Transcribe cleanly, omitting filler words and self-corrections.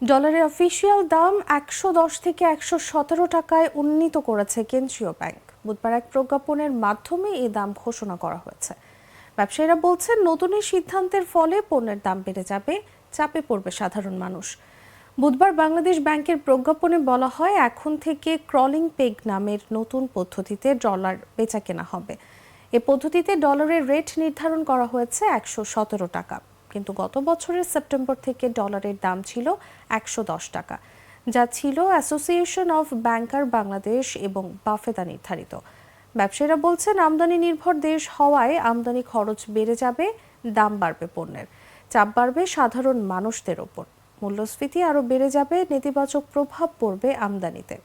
ডলারের অফিসিয়াল দাম ১১০ থেকে ১১৭ টাকায় উন্নীত করেছে কেন্দ্রীয় ব্যাংক। বুধবার এক প্রজ্ঞাপনের মাধ্যমে এই দাম ঘোষণা করা হয়েছে। ব্যবসায়ীরা বলছেন, নতুন এই সিদ্ধান্তের ফলে পণ্যের দাম বেড়ে যাবে, চাপে পড়বে সাধারণ মানুষ। বুধবার বাংলাদেশ ব্যাংকের প্রজ্ঞাপনে বলা হয়, এখন থেকে ক্রলিং পেগ নামের নতুন পদ্ধতিতে ডলার বেচাকেনা হবে। এ পদ্ধতিতে ডলারের রেট নির্ধারণ করা হয়েছে ১১৭ টাকা, কিন্তু গত বছরের সেপ্টেম্বর থেকে ডলারের দাম ছিল ১১০ টাকা, যা ছিল অ্যাসোসিয়েশন অফ ব্যাংকার বাংলাদেশ এবং বাফেদা নির্ধারিত। ব্যবসায়ীরা বলছেন, আমদানি নির্ভর দেশ হওয়ায় আমদানি খরচ বেড়ে যাবে, দাম বাড়বে পণ্যের, চাপ বাড়বে সাধারণ মানুষদের ওপর, মূল্যস্ফীতি আরও বেড়ে যাবে, নেতিবাচক প্রভাব পড়বে আমদানিতে।